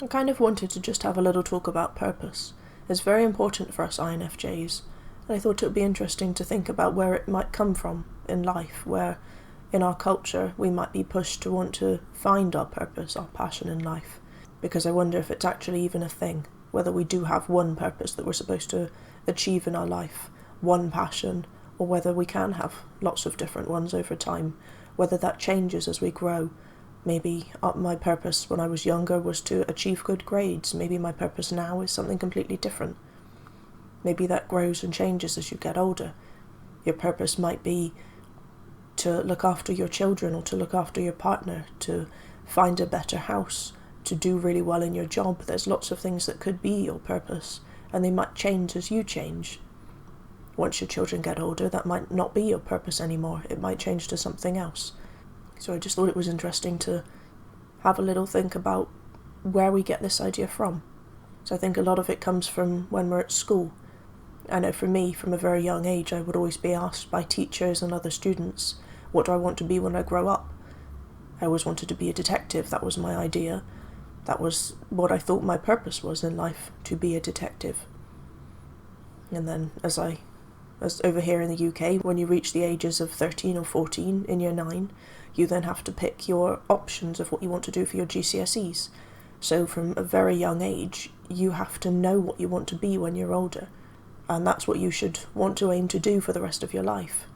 I kind of wanted to just have a little talk about purpose. It's very important for us INFJs, and I thought it would be interesting to think about where it might come from in life, where in our culture we might be pushed to want to find our purpose, our passion in life, because I wonder if it's actually even a thing, whether we do have one purpose that we're supposed to achieve in our life, one passion, or whether we can have lots of different ones over time, whether that changes as we grow. Maybe my purpose when I was younger was to achieve good grades. Maybe my purpose now is something completely different. Maybe that grows and changes as you get older. Your purpose might be to look after your children or to look after your partner, to find a better house, to do really well in your job. There's lots of things that could be your purpose, and they might change as you change. Once your children get older, that might not be your purpose anymore. It might change to something else. So I just thought it was interesting to have a little think about where we get this idea from. So I think a lot of it comes from when we're at school. I know for me, from a very young age, I would always be asked by teachers and other students, what do I want to be when I grow up? I always wanted to be a detective. That was my idea. That was what I thought my purpose was in life, to be a detective. And then as over here in the UK, when you reach the ages of 13 or 14 in year 9, you then have to pick your options of what you want to do for your GCSEs. So from a very young age, you have to know what you want to be when you're older. And that's what you should want to aim to do for the rest of your life.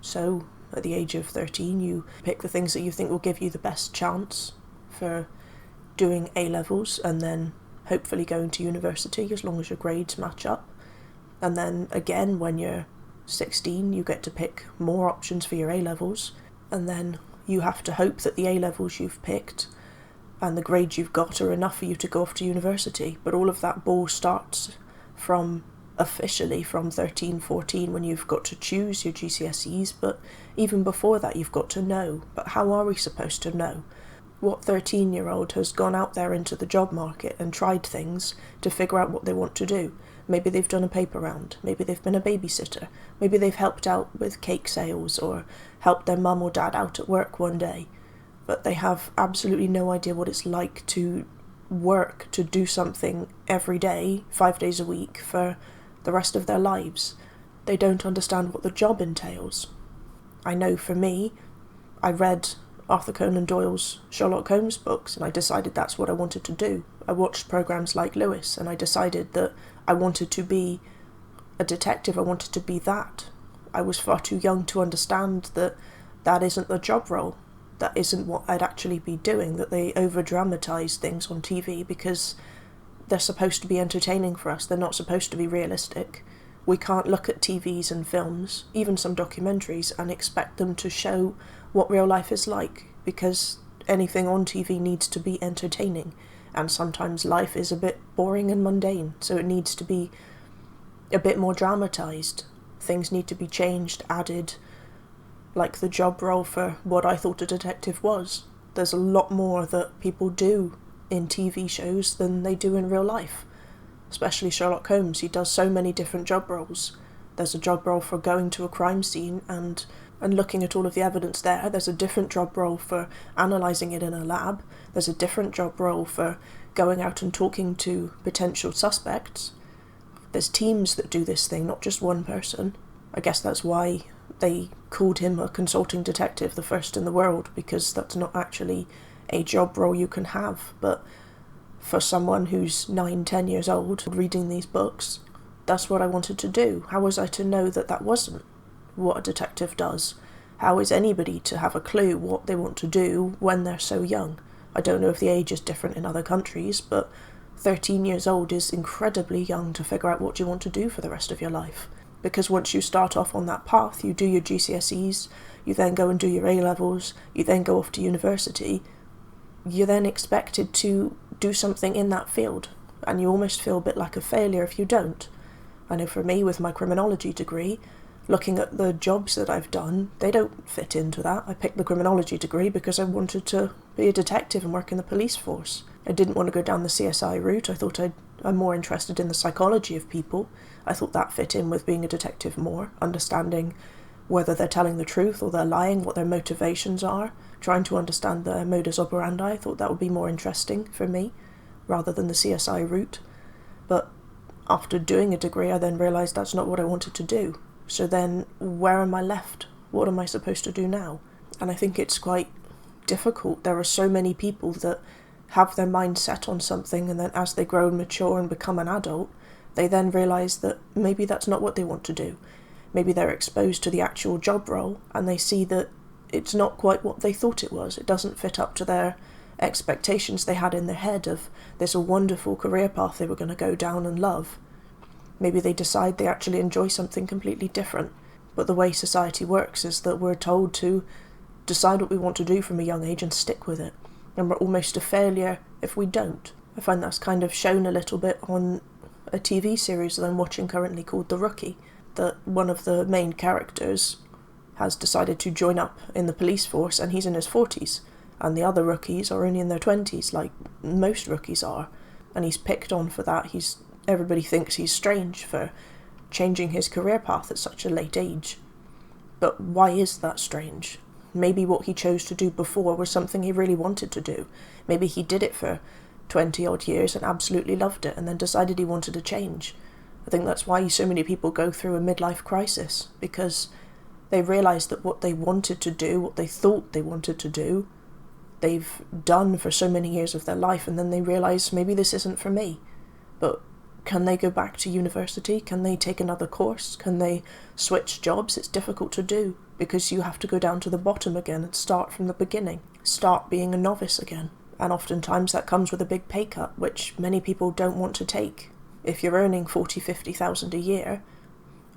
So at the age of 13, you pick the things that you think will give you the best chance for doing A-levels and then hopefully going to university as long as your grades match up. And then again, when you're 16, you get to pick more options for your A-levels, and then you have to hope that the A-levels you've picked and the grades you've got are enough for you to go off to university. But all of that ball starts officially from 13, 14, when you've got to choose your GCSEs, but even before that you've got to know. But how are we supposed to know? What 13-year-old has gone out there into the job market and tried things to figure out what they want to do? Maybe they've done a paper round, maybe they've been a babysitter, maybe they've helped out with cake sales or helped their mum or dad out at work one day, but they have absolutely no idea what it's like to work, to do something every day, 5 days a week, for the rest of their lives. They don't understand what the job entails. I know for me, I read Arthur Conan Doyle's Sherlock Holmes books and I decided that's what I wanted to do. I watched programs like Lewis and I decided that I wanted to be a detective. I wanted to be that. I was far too young to understand that that isn't the job role. That isn't what I'd actually be doing, that they over-dramatise things on TV because they're supposed to be entertaining for us. They're not supposed to be realistic. We can't look at TVs and films, even some documentaries, and expect them to show what real life is like, because anything on TV needs to be entertaining, and sometimes life is a bit boring and mundane, so it needs to be a bit more dramatised. Things need to be changed, added, like the job role for what I thought a detective was. There's a lot more that people do in TV shows than they do in real life. Especially Sherlock Holmes, he does so many different job roles. There's a job role for going to a crime scene and looking at all of the evidence there. There's a different job role for analysing it in a lab. There's a different job role for going out and talking to potential suspects. There's teams that do this thing, not just one person. I guess that's why they called him a consulting detective, the first in the world, because that's not actually a job role you can have. But for someone who's 9, 10 years old reading these books, that's what I wanted to do. How was I to know that that wasn't what a detective does? How is anybody to have a clue what they want to do when they're so young? I don't know if the age is different in other countries, but 13 years old is incredibly young to figure out what you want to do for the rest of your life. Because once you start off on that path, you do your GCSEs, you then go and do your A-levels, you then go off to university, you're then expected to do something in that field, and you almost feel a bit like a failure if you don't. I know for me, with my criminology degree, looking at the jobs that I've done, they don't fit into that. I picked the criminology degree because I wanted to be a detective and work in the police force. I didn't want to go down the CSI route. I thought I'm more interested in the psychology of people. I thought that fit in with being a detective more, understanding whether they're telling the truth or they're lying, what their motivations are, trying to understand their modus operandi. I thought that would be more interesting for me. rather than the CSI route. But after doing a degree, I then realised that's not what I wanted to do. So then, where am I left? What am I supposed to do now? And I think it's quite difficult. There are so many people that have their mind set on something, and then as they grow and mature and become an adult, they then realise that maybe that's not what they want to do. Maybe they're exposed to the actual job role and they see that it's not quite what they thought it was. It doesn't fit up to their expectations they had in their head of this wonderful career path they were going to go down and love. Maybe they decide they actually enjoy something completely different. But the way society works is that we're told to decide what we want to do from a young age and stick with it. And we're almost a failure if we don't. I find that's kind of shown a little bit on a TV series that I'm watching currently called The Rookie, that one of the main characters has decided to join up in the police force, and he's in his 40s, and the other rookies are only in their 20s, like most rookies are, and he's picked on for that. Everybody thinks he's strange for changing his career path at such a late age. But why is that strange? Maybe what he chose to do before was something he really wanted to do. Maybe he did it for 20 odd years and absolutely loved it and then decided he wanted to change. I think that's why so many people go through a midlife crisis, because they realise that what they wanted to do, what they thought they wanted to do, they've done for so many years of their life, and then they realise maybe this isn't for me. But can they go back to university? Can they take another course? Can they switch jobs? It's difficult to do, because you have to go down to the bottom again and start from the beginning, start being a novice again. And oftentimes that comes with a big pay cut, which many people don't want to take. If you're earning 40, 50,000 a year,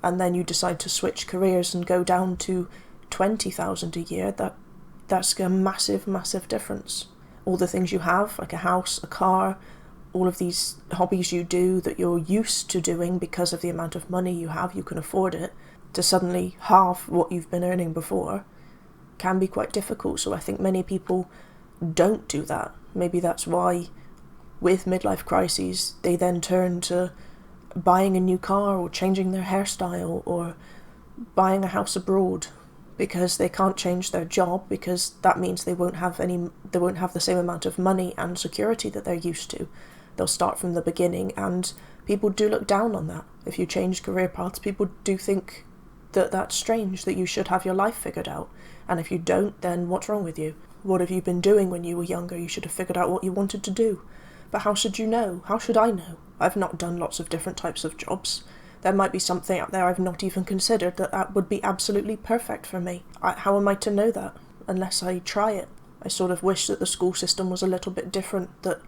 and then you decide to switch careers and go down to 20,000 a year, that's a massive, massive difference. All the things you have, like a house, a car, all of these hobbies you do that you're used to doing because of the amount of money you have, you can afford it, to suddenly halve what you've been earning before can be quite difficult. So I think many people don't do that. Maybe that's why with midlife crises they then turn to buying a new car or changing their hairstyle or buying a house abroad, because they can't change their job, because that means they won't have the same amount of money and security that they're used to. They'll start from the beginning, and people do look down on that. If you change career paths, people do think that that's strange, that you should have your life figured out. And if you don't, then what's wrong with you? What have you been doing when you were younger? You should have figured out what you wanted to do. But how should you know? How should I know? I've not done lots of different types of jobs. There might be something out there I've not even considered that would be absolutely perfect for me. How am I to know that unless I try it? I sort of wish that the school system was a little bit different, that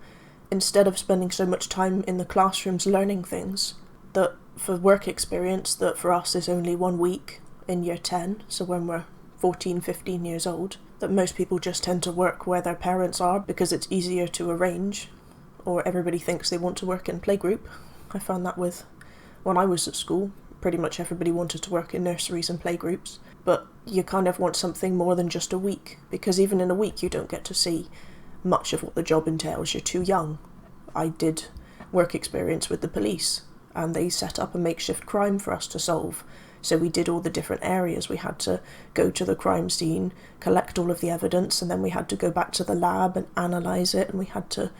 instead of spending so much time in the classrooms learning things, that for work experience, that for us is only 1 week in year 10, so when we're 14, 15 years old, that most people just tend to work where their parents are because it's easier to arrange, or everybody thinks they want to work in playgroup. I found that when I was at school, pretty much everybody wanted to work in nurseries and playgroups, but you kind of want something more than just a week, because even in a week you don't get to see much of what the job entails. You're too young. I did work experience with the police, and they set up a makeshift crime for us to solve. So we did all the different areas. We had to go to the crime scene, collect all of the evidence, and then we had to go back to the lab and analyse it, and we had to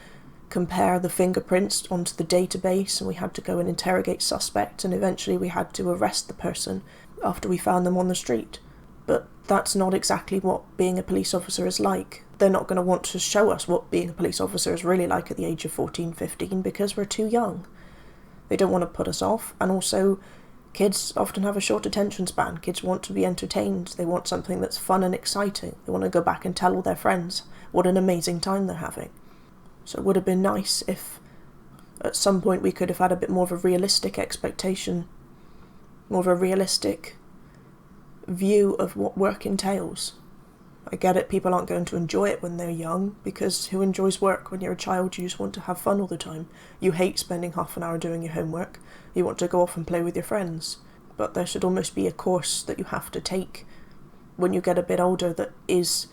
compare the fingerprints onto the database, and we had to go and interrogate suspects, and eventually we had to arrest the person after we found them on the street. But that's not exactly what being a police officer is like. They're not going to want to show us what being a police officer is really like at the age of 14, 15, because we're too young. They don't want to put us off, and also kids often have a short attention span. Kids want to be entertained. They want something that's fun and exciting. They want to go back and tell all their friends what an amazing time they're having. So it would have been nice if at some point we could have had a bit more of a realistic expectation, more of a realistic view of what work entails. I get it, people aren't going to enjoy it when they're young, because who enjoys work when you're a child? You just want to have fun all the time. You hate spending half an hour doing your homework. You want to go off and play with your friends. But there should almost be a course that you have to take when you get a bit older that is,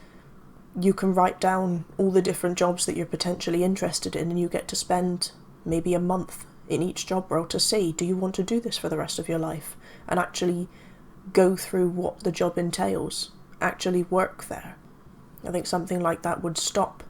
you can write down all the different jobs that you're potentially interested in, and you get to spend maybe a month in each job role to see, do you want to do this for the rest of your life? And actually go through what the job entails, actually work there. I think something like that would stop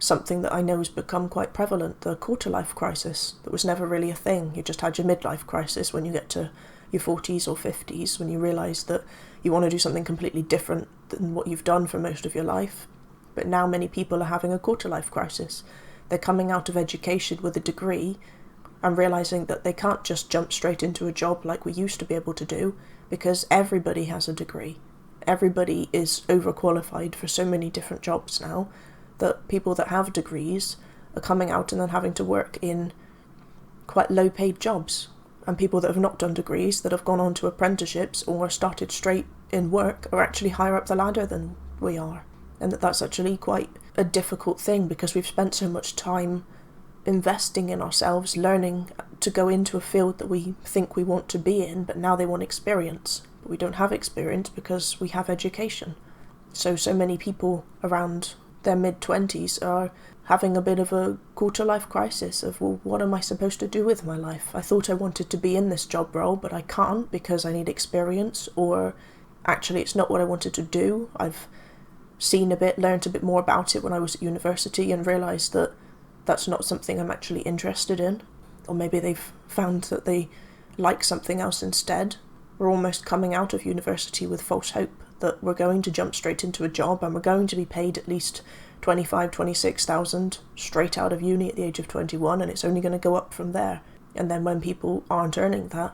something that I know has become quite prevalent, the quarter-life crisis, that was never really a thing. You just had your midlife crisis when you get to your 40s or 50s, when you realise that you want to do something completely different than what you've done for most of your life. But now many people are having a quarter-life crisis. They're coming out of education with a degree and realising that they can't just jump straight into a job like we used to be able to do, because everybody has a degree. Everybody is overqualified for so many different jobs now that people that have degrees are coming out and then having to work in quite low-paid jobs. And people that have not done degrees, that have gone on to apprenticeships or started straight in work, are actually higher up the ladder than we are. And that's actually quite a difficult thing, because we've spent so much time investing in ourselves, learning to go into a field that we think we want to be in, but now they want experience. But we don't have experience because we have education. So many people around their mid-20s are having a bit of a quarter-life crisis of, well, what am I supposed to do with my life? I thought I wanted to be in this job role, but I can't because I need experience, or actually it's not what I wanted to do. I've seen a bit, learned a bit more about it when I was at university and realised that that's not something I'm actually interested in. Or maybe they've found that they like something else instead. We're almost coming out of university with false hope that we're going to jump straight into a job and we're going to be paid at least 25,000, 26,000 straight out of uni at the age of 21, and it's only going to go up from there. And then when people aren't earning that,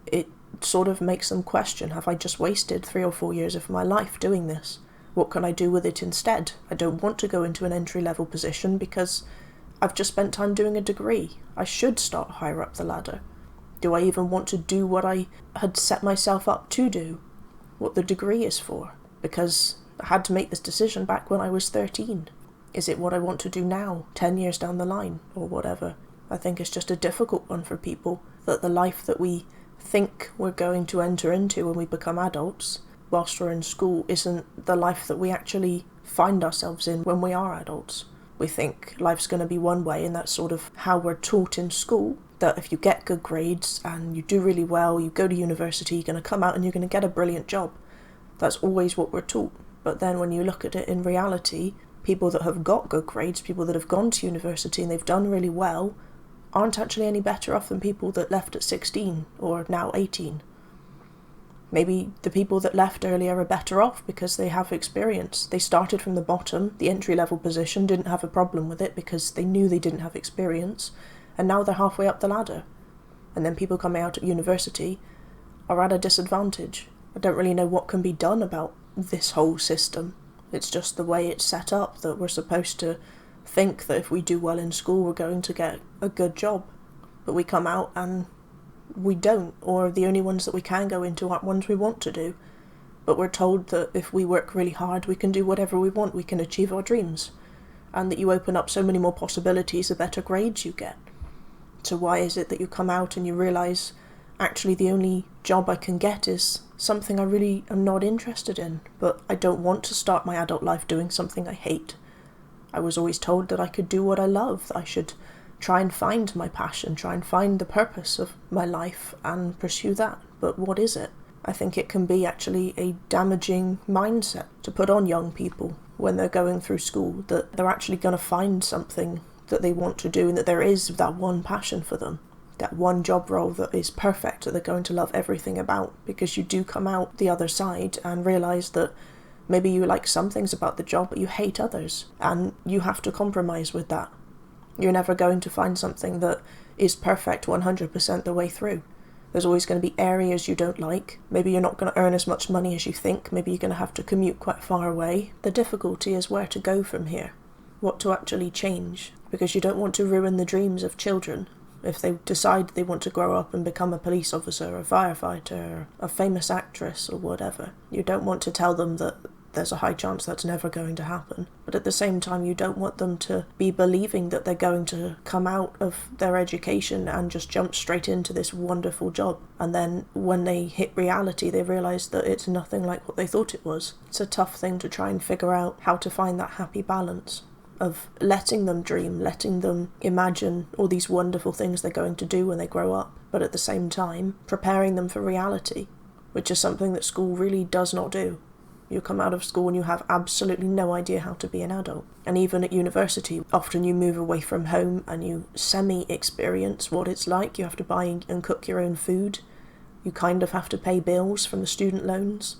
it sort of makes them question, have I just wasted 3 or 4 years of my life doing this? What can I do with it instead? I don't want to go into an entry-level position because I've just spent time doing a degree. I should start higher up the ladder. Do I even want to do what I had set myself up to do? What the degree is for? Because I had to make this decision back when I was 13. Is it what I want to do now, 10 years down the line, or whatever? I think it's just a difficult one for people, that the life that we think we're going to enter into when we become adults, whilst we're in school, isn't the life that we actually find ourselves in when we are adults. We think life's going to be one way, and that's sort of how we're taught in school, that if you get good grades and you do really well, you go to university, you're going to come out and you're going to get a brilliant job. That's always what we're taught. But then when you look at it in reality, people that have got good grades, people that have gone to university and they've done really well, aren't actually any better off than people that left at 16 or now 18. Maybe the people that left earlier are better off because they have experience. They started from the bottom, the entry-level position, didn't have a problem with it because they knew they didn't have experience, and now they're halfway up the ladder. And then people coming out at university are at a disadvantage. I don't really know what can be done about this whole system. It's just the way it's set up, that we're supposed to think that if we do well in school we're going to get a good job, but we come out and we don't, or the only ones that we can go into aren't ones we want to do. But we're told that if we work really hard we can do whatever we want, we can achieve our dreams, and that you open up so many more possibilities the better grades you get. So why is it that you come out and you realise, actually the only job I can get is something I really am not interested in, but I don't want to start my adult life doing something I hate. I was always told that I could do what I love, that I should try and find my passion, try and find the purpose of my life and pursue that. But what is it? I think it can be actually a damaging mindset to put on young people when they're going through school, that they're actually going to find something that they want to do and that there is that one passion for them, that one job role that is perfect, that they're going to love everything about, because you do come out the other side and realise that maybe you like some things about the job but you hate others, and you have to compromise with that. You're never going to find something that is perfect 100% the way through. There's always going to be areas you don't like. Maybe you're not going to earn as much money as you think. Maybe you're going to have to commute quite far away. The difficulty is where to go from here, what to actually change, because you don't want to ruin the dreams of children. If they decide they want to grow up and become a police officer, a firefighter, a famous actress or whatever, you don't want to tell them that there's a high chance that's never going to happen. But at the same time, you don't want them to be believing that they're going to come out of their education and just jump straight into this wonderful job. And then when they hit reality, they realise that it's nothing like what they thought it was. It's a tough thing to try and figure out how to find that happy balance of letting them dream, letting them imagine all these wonderful things they're going to do when they grow up, but at the same time preparing them for reality, which is something that school really does not do. You come out of school and you have absolutely no idea how to be an adult. And even at university, often you move away from home and you semi-experience what it's like. You have to buy and cook your own food. You kind of have to pay bills from the student loans,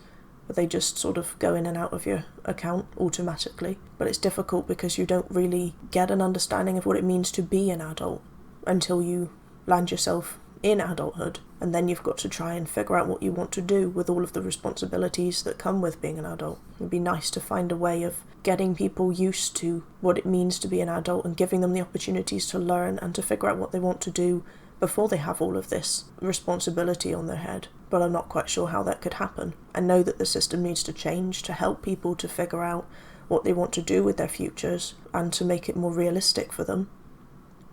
but they just sort of go in and out of your account automatically. But it's difficult because you don't really get an understanding of what it means to be an adult until you land yourself in adulthood, and then you've got to try and figure out what you want to do with all of the responsibilities that come with being an adult. It'd be nice to find a way of getting people used to what it means to be an adult and giving them the opportunities to learn and to figure out what they want to do before they have all of this responsibility on their head. But I'm not quite sure how that could happen. I know that the system needs to change to help people to figure out what they want to do with their futures and to make it more realistic for them,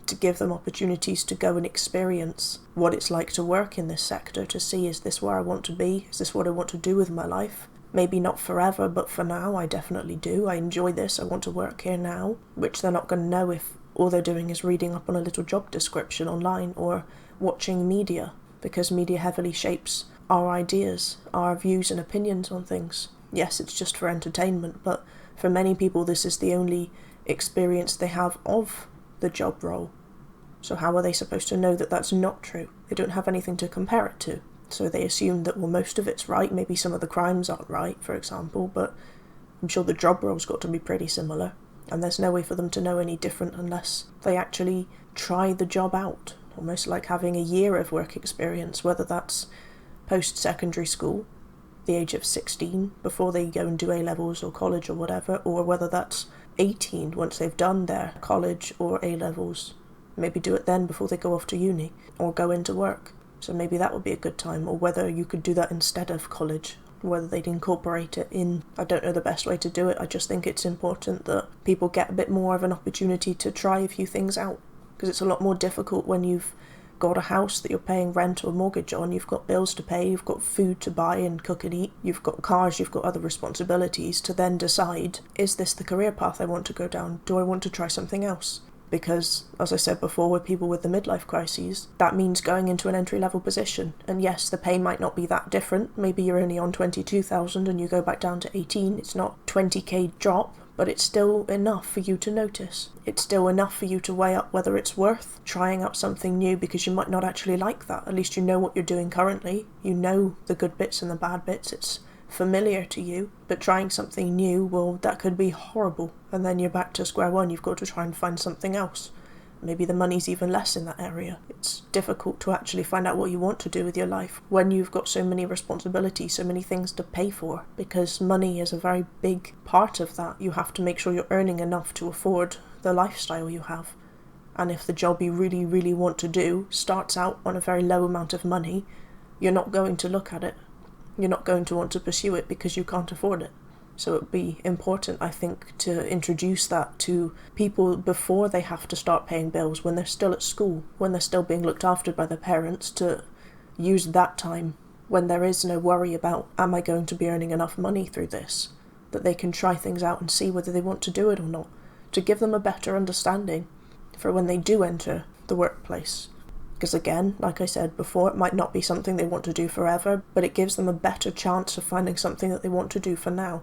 to give them opportunities to go and experience what it's like to work in this sector, to see, is this where I want to be? Is this what I want to do with my life? Maybe not forever, but for now I definitely do. I enjoy this, I want to work here now, which they're not going to know if all they're doing is reading up on a little job description online or watching media, because media heavily shapes our ideas, our views and opinions on things. Yes, it's just for entertainment, but for many people this is the only experience they have of the job role. So how are they supposed to know that that's not true? They don't have anything to compare it to. So they assume that, well, most of it's right. Maybe some of the crimes aren't right, for example, but I'm sure the job role's got to be pretty similar. And there's no way for them to know any different unless they actually try the job out. Almost like having a year of work experience, whether that's post-secondary school, the age of 16, before they go and do A-levels or college or whatever, or whether that's 18 once they've done their college or A-levels. Maybe do it then before they go off to uni or go into work. So maybe that would be a good time, or whether you could do that instead of college, whether they'd incorporate it in. I don't know the best way to do it. I just think it's important that people get a bit more of an opportunity to try a few things out, because it's a lot more difficult when you've got a house that you're paying rent or mortgage on, you've got bills to pay, you've got food to buy and cook and eat, you've got cars, you've got other responsibilities, to then decide, is this the career path I want to go down? Do I want to try something else? Because, as I said before, with people with the midlife crises, that means going into an entry-level position. And yes, the pay might not be that different. Maybe you're only on 22,000 and you go back down to 18. It's not 20k drop, but it's still enough for you to notice. It's still enough for you to weigh up whether it's worth trying out something new, because you might not actually like that. At least you know what you're doing currently. You know the good bits and the bad bits. It's familiar to you, but trying something new, well, that could be horrible, and then you're back to square one. You've got to try and find something else. Maybe the money's even less in that area. It's difficult to actually find out what you want to do with your life when you've got so many responsibilities, so many things to pay for, because money is a very big part of that. You have to make sure you're earning enough to afford the lifestyle you have. And if the job you really, really want to do starts out on a very low amount of money, you're not going to look at it. You're not going to want to pursue it because you can't afford it. So it would be important, I think, to introduce that to people before they have to start paying bills, when they're still at school, when they're still being looked after by their parents, to use that time when there is no worry about, am I going to be earning enough money through this, that they can try things out and see whether they want to do it or not, to give them a better understanding for when they do enter the workplace. Because again, like I said before, it might not be something they want to do forever, but it gives them a better chance of finding something that they want to do for now.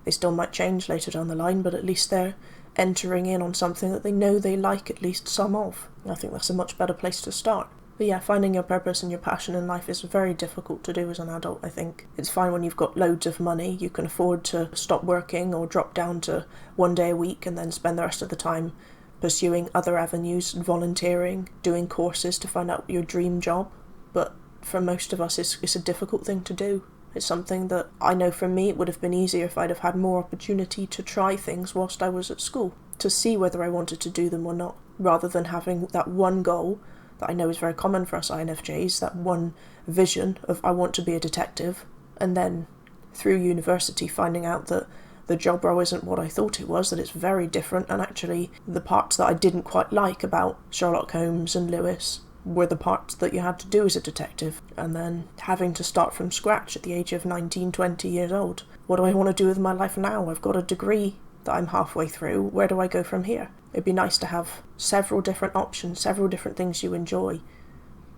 They still might change later down the line, but at least they're entering in on something that they know they like at least some of. I think that's a much better place to start. But yeah, finding your purpose and your passion in life is very difficult to do as an adult, I think. It's fine when you've got loads of money, you can afford to stop working or drop down to 1 day a week and then spend the rest of the time pursuing other avenues, volunteering, doing courses to find out your dream job. But for most of us, it's a difficult thing to do. It's something that I know for me it would have been easier if I'd have had more opportunity to try things whilst I was at school, to see whether I wanted to do them or not, rather than having that one goal that I know is very common for us INFJs, that one vision of I want to be a detective, and then through university finding out that the job role isn't what I thought it was, that it's very different, and actually the parts that I didn't quite like about Sherlock Holmes and Lewis were the parts that you had to do as a detective, and then having to start from scratch at the age of 19, 20 years old. What do I want to do with my life now? I've got a degree that I'm halfway through. Where do I go from here? It'd be nice to have several different options, several different things you enjoy,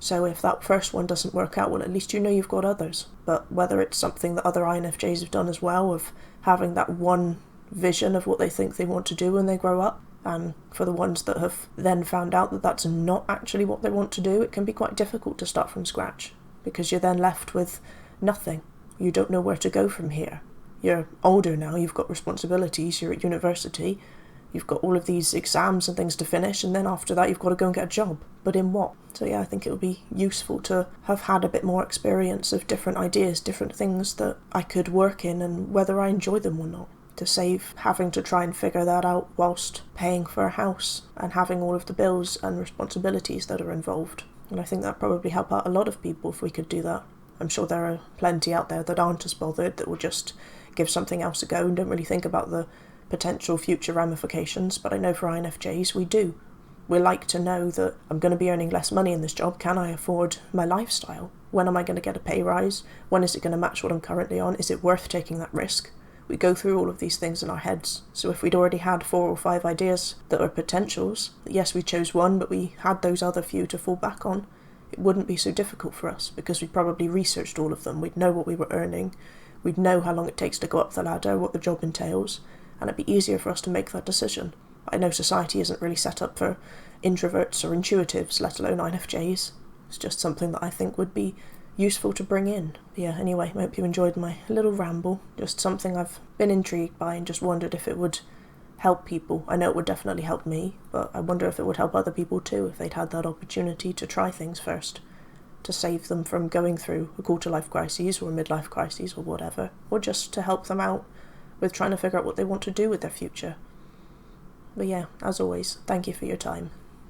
So if that first one doesn't work out, well, at least you know you've got others. But whether it's something that other INFJs have done as well, of having that one vision of what they think they want to do when they grow up, and for the ones that have then found out that that's not actually what they want to do, it can be quite difficult to start from scratch, because you're then left with nothing. You don't know where to go from here. You're older now, you've got responsibilities, you're at university, you've got all of these exams and things to finish, and then after that you've got to go and get a job. But in what? So yeah, I think it would be useful to have had a bit more experience of different ideas, different things that I could work in, and whether I enjoy them or not, to save having to try and figure that out whilst paying for a house and having all of the bills and responsibilities that are involved. And I think that'd probably help out a lot of people if we could do that. I'm sure there are plenty out there that aren't as bothered, that will just give something else a go and don't really think about the potential future ramifications, but I know for INFJs we do. We like to know that I'm going to be earning less money in this job. Can I afford my lifestyle? When am I going to get a pay rise? When is it going to match what I'm currently on? Is it worth taking that risk? We go through all of these things in our heads. So if we'd already had 4 or 5 ideas that were potentials, yes, we chose one, but we had those other few to fall back on, it wouldn't be so difficult for us, because we'd probably researched all of them. We'd know what we were earning. We'd know how long it takes to go up the ladder, what the job entails, and it'd be easier for us to make that decision. I know society isn't really set up for introverts or intuitives, let alone INFJs. It's just something that I think would be useful to bring in. But yeah, anyway, I hope you enjoyed my little ramble. Just something I've been intrigued by and just wondered if it would help people. I know it would definitely help me, but I wonder if it would help other people too, if they'd had that opportunity to try things first, to save them from going through a quarter-life crisis or a midlife crisis or whatever, or just to help them out with trying to figure out what they want to do with their future. But yeah, as always, thank you for your time.